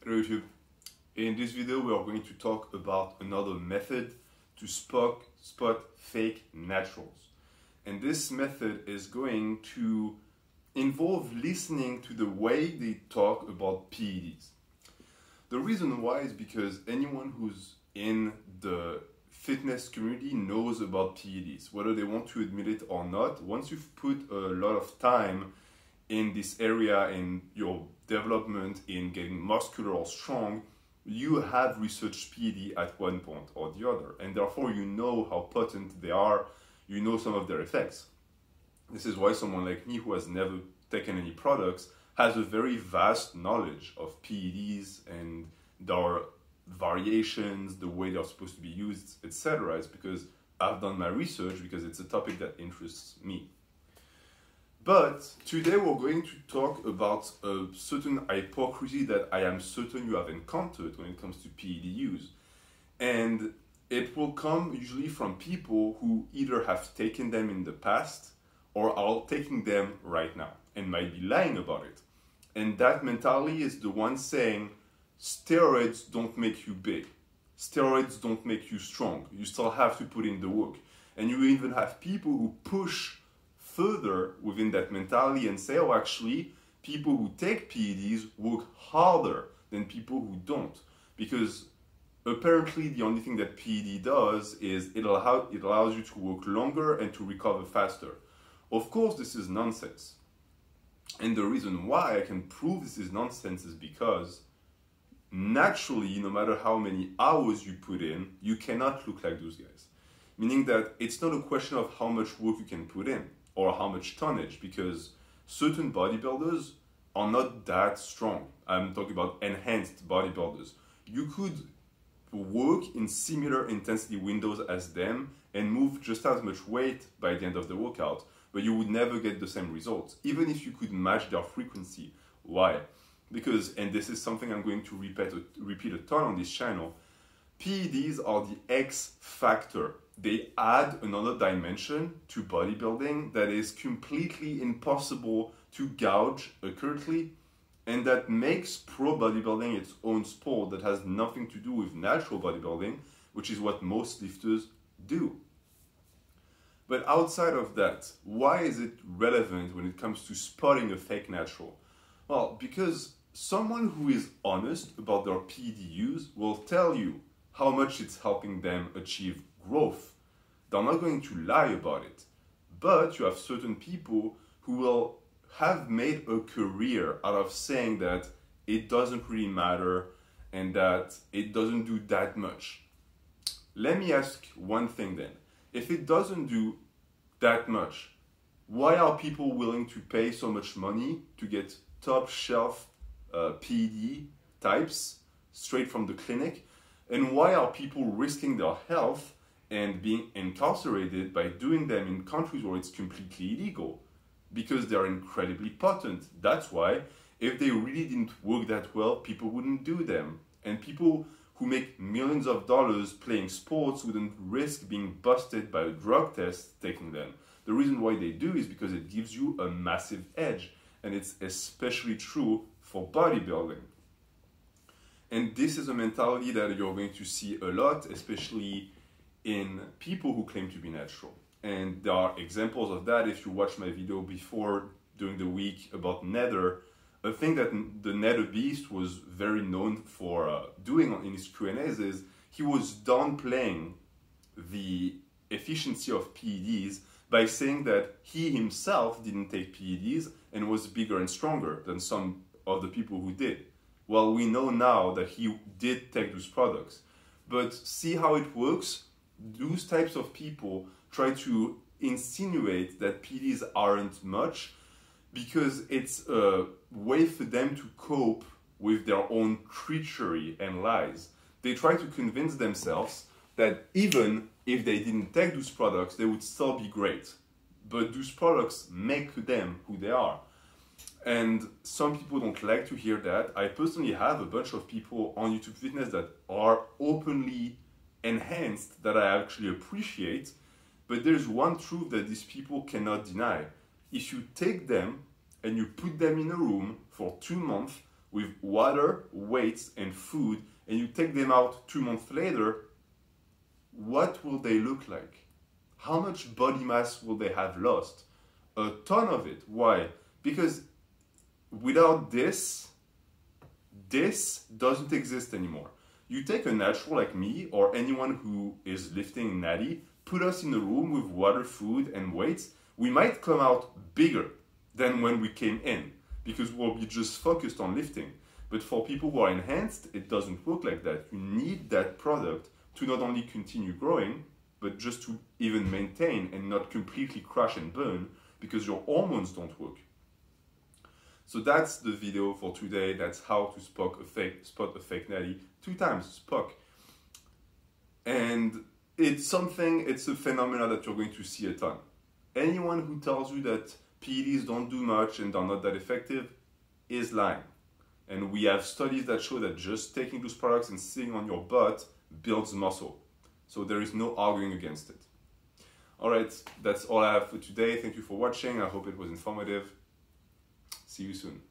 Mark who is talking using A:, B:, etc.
A: Hello YouTube. In this video we are going to talk about another method to spot fake naturals. And this method is going to involve listening to the way they talk about PEDs. The reason why is because anyone who's in the fitness community knows about PEDs, whether they want to admit it or not. Once you've put a lot of time in this area, in your development, in getting muscular or strong, you have researched PED at one point or the other, and therefore you know how potent they are, you know some of their effects. This is why someone like me, who has never taken any products, has a very vast knowledge of PEDs and their variations, the way they're supposed to be used, etc. It's because I've done my research, because it's a topic that interests me. But today we're going to talk about a certain hypocrisy that I am certain you have encountered when it comes to PED use. And it will come usually from people who either have taken them in the past or are taking them right now and might be lying about it. And that mentality is the one saying, steroids don't make you big. Steroids don't make you strong. You still have to put in the work. And you even have people who push further within that mentality and say, oh, actually, people who take PEDs work harder than people who don't. Because apparently the only thing that PED does is it allows you to work longer and to recover faster. Of course, this is nonsense. And the reason why I can prove this is nonsense is because naturally, no matter how many hours you put in, you cannot look like those guys. Meaning that it's not a question of how much work you can put in or how much tonnage, because certain bodybuilders are not that strong. I'm talking about enhanced bodybuilders. You could work in similar intensity windows as them and move just as much weight by the end of the workout, but you would never get the same results, even if you could match their frequency. Why? Because, and this is something I'm going to repeat a ton on this channel, PEDs are the X factor. They add another dimension to bodybuilding that is completely impossible to gauge accurately, and that makes pro bodybuilding its own sport that has nothing to do with natural bodybuilding, which is what most lifters do. But outside of that, why is it relevant when it comes to spotting a fake natural? Well, because someone who is honest about their PED use will tell you how much it's helping them achieve growth. They're not going to lie about it. But you have certain people who will have made a career out of saying that it doesn't really matter and that it doesn't do that much. Let me ask one thing then. If it doesn't do that much, why are people willing to pay so much money to get top shelf PED types straight from the clinic? And why are people risking their health and being incarcerated by doing them in countries where it's completely illegal? Because they're incredibly potent. That's why, if they really didn't work that well, people wouldn't do them. And people who make millions of dollars playing sports wouldn't risk being busted by a drug test taking them. The reason why they do is because it gives you a massive edge. And it's especially true for bodybuilding. And this is a mentality that you're going to see a lot, especially in people who claim to be natural. And there are examples of that. If you watch my video before during the week about Nether, a thing that the Nether Beast was very known for doing in his Q&As is he was downplaying the efficiency of PEDs by saying that he himself didn't take PEDs and was bigger and stronger than some of the people who did. Well, we know now that he did take those products. But see how it works? Those types of people try to insinuate that PEDs aren't much because it's a way for them to cope with their own treachery and lies. They try to convince themselves that even if they didn't take those products, they would still be great. But those products make them who they are. And some people don't like to hear that. I personally have a bunch of people on YouTube Fitness that are openly enhanced that I actually appreciate. But there's one truth that these people cannot deny. If you take them and you put them in a room for 2 months with water, weights, and food, and you take them out 2 months later, what will they look like? How much body mass will they have lost? A ton of it. Why? Because without this doesn't exist anymore. You take a natural like me or anyone who is lifting natty, put us in a room with water, food, and weights, we might come out bigger than when we came in because we'll be just focused on lifting. But for people who are enhanced, it doesn't work like that. You need that product to not only continue growing, but just to even maintain and not completely crash and burn because your hormones don't work. So that's the video for today. That's how to spot a fake natty 2 times, spock. And it's a phenomena that you're going to see a ton. Anyone who tells you that PEDs don't do much and are not that effective is lying. And we have studies that show that just taking those products and sitting on your butt builds muscle. So there is no arguing against it. All right, that's all I have for today. Thank you for watching. I hope it was informative. See you soon.